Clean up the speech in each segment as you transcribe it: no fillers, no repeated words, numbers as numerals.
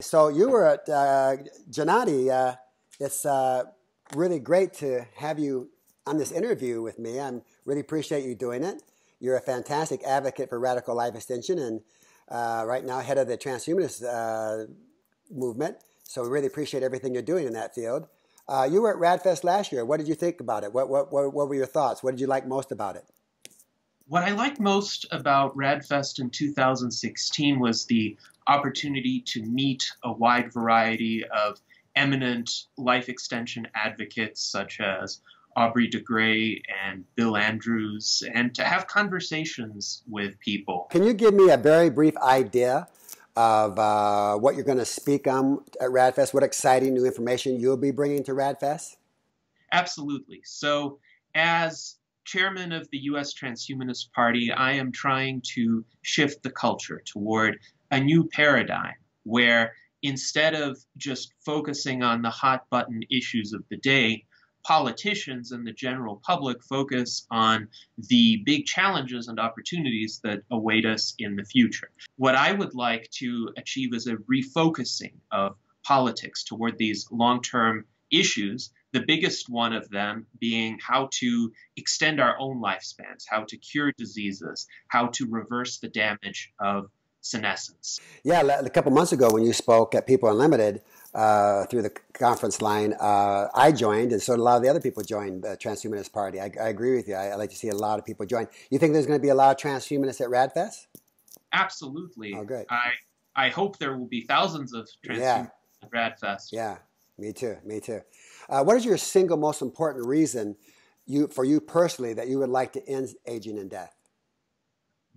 So you were at Gennady. It's really great to have you on this interview with me. I really appreciate you doing it. You're a fantastic advocate for radical life extension and right now head of the transhumanist movement. So we really appreciate everything you're doing in that field. You were at RAAD Fest last year. What did you think about it? What were your thoughts? What did you like most about it? What I liked most about RAAD Fest in 2016 was the opportunity to meet a wide variety of eminent life extension advocates such as Aubrey de Grey and Bill Andrews, and to have conversations with people. Can you give me a very brief idea of what you're going to speak on at RAAD Fest? What exciting new information you'll be bringing to RAAD Fest? Absolutely. So as chairman of the U.S. Transhumanist Party, I am trying to shift the culture toward a new paradigm where instead of just focusing on the hot button issues of the day, politicians and the general public focus on the big challenges and opportunities that await us in the future. What I would like to achieve is a refocusing of politics toward these long-term issues, the biggest one of them being how to extend our own lifespans, how to cure diseases, how to reverse the damage of senescence. Yeah, a couple months ago when you spoke at People Unlimited through the conference line, I joined, and so did a lot of the other people joined the Transhumanist Party. I agree with you. I like to see a lot of people join. You think there's going to be a lot of transhumanists at RAAD Fest? Absolutely. Oh, good. I hope there will be thousands of transhumanists at RAAD Fest. Yeah, me too. Me too. What is your single most important reason for you personally that you would like to end aging and death?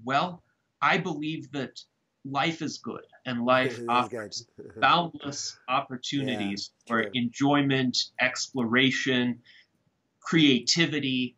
Well, I believe that life is good and life offers boundless opportunities for enjoyment, exploration, creativity,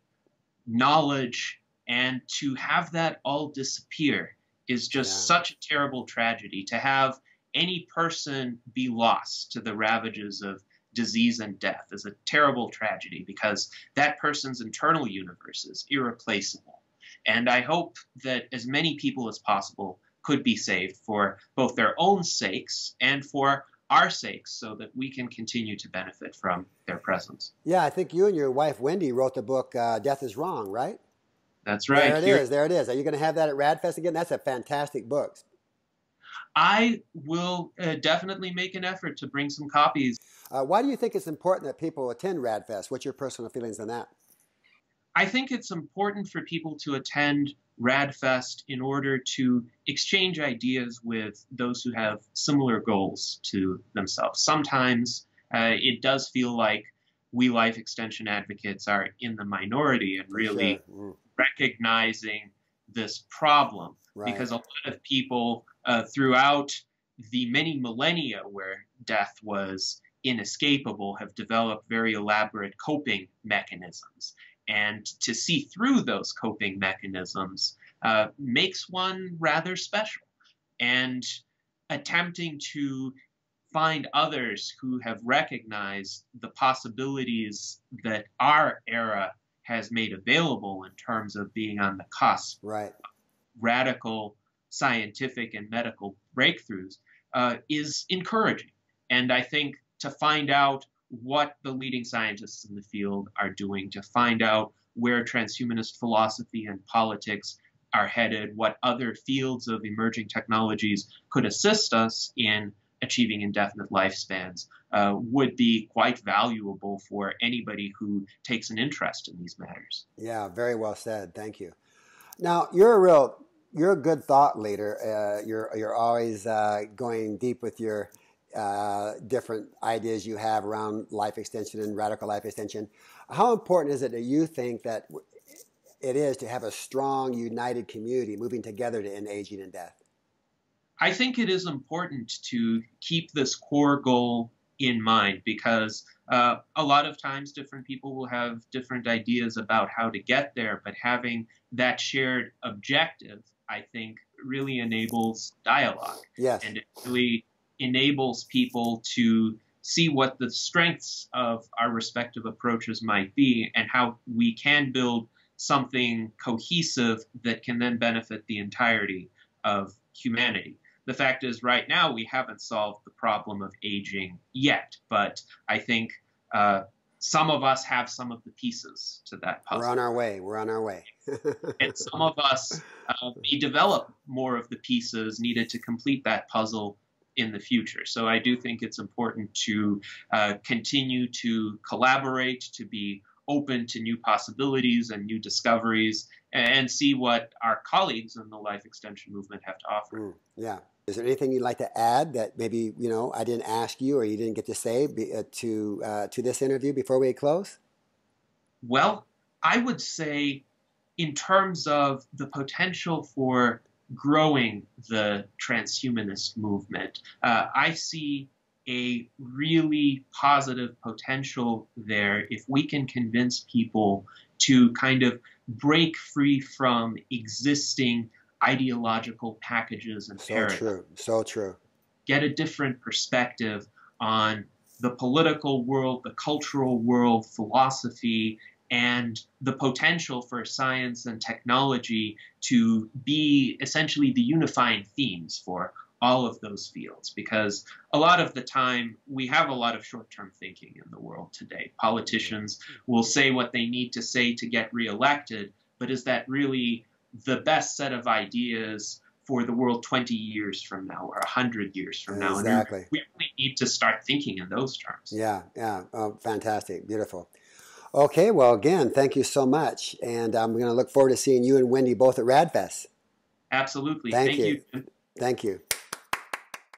knowledge, and to have that all disappear is just such a terrible tragedy. To have any person be lost to the ravages of disease and death is a terrible tragedy because that person's internal universe is irreplaceable. And I hope that as many people as possible could be saved for both their own sakes and for our sakes so that we can continue to benefit from their presence. Yeah, I think you and your wife, Wendy, wrote the book, Death is Wrong, right? That's right. There it is. There it is. Are you going to have that at RAAD Fest again? That's a fantastic book. I will definitely make an effort to bring some copies. Why do you think it's important that people attend RAAD Fest? What's your personal feelings on that? I think it's important for people to attend RAAD Fest in order to exchange ideas with those who have similar goals to themselves. Sometimes it does feel like we life extension advocates are in the minority and really recognizing this problem because a lot of people throughout the many millennia where death was inescapable have developed very elaborate coping mechanisms. And to see through those coping mechanisms makes one rather special. And attempting to find others who have recognized the possibilities that our era has made available in terms of being on the cusp of radical scientific and medical breakthroughs is encouraging. And I think to find out what the leading scientists in the field are doing, to find out where transhumanist philosophy and politics are headed, what other fields of emerging technologies could assist us in achieving indefinite lifespans would be quite valuable for anybody who takes an interest in these matters. Yeah, very well said. Thank you. Now, you're a good thought leader. You're always going deep with your different ideas you have around life extension and radical life extension. How important is it that you think that it is to have a strong, united community moving together to end aging and death? I think it is important to keep this core goal in mind because a lot of times different people will have different ideas about how to get there, but having that shared objective, I think, really enables dialogue. Yes. And it really enables people to see what the strengths of our respective approaches might be and how we can build something cohesive that can then benefit the entirety of humanity. the fact is, right now, we haven't solved the problem of aging yet. But I think some of us have some of the pieces to that puzzle. We're on our way. We're on our way. And some of us may develop more of the pieces needed to complete that puzzle in the future. So I do think it's important to continue to collaborate, to be open to new possibilities and new discoveries, and see what our colleagues in the life extension movement have to offer. Yeah. Is there anything you'd like to add that maybe, I didn't ask you or you didn't get to say to this interview before we close? Well, I would say in terms of the potential for growing the transhumanist movement, I see a really positive potential there if we can convince people to kind of break free from existing ideological packages and paradigms. So true. So true. Get a different perspective on the political world, the cultural world, philosophy, and the potential for science and technology to be essentially the unifying themes for all of those fields. Because a lot of the time, we have a lot of short-term thinking in the world today. Politicians will say what they need to say to get reelected, but is that really the best set of ideas for the world 20 years from now or 100 years from now? Exactly. And we really need to start thinking in those terms. Yeah, yeah. Oh, fantastic. Beautiful. Okay, well, again, thank you so much. And I'm going to look forward to seeing you and Wendy both at RAAD Fest. Absolutely. Thank you. Thank you.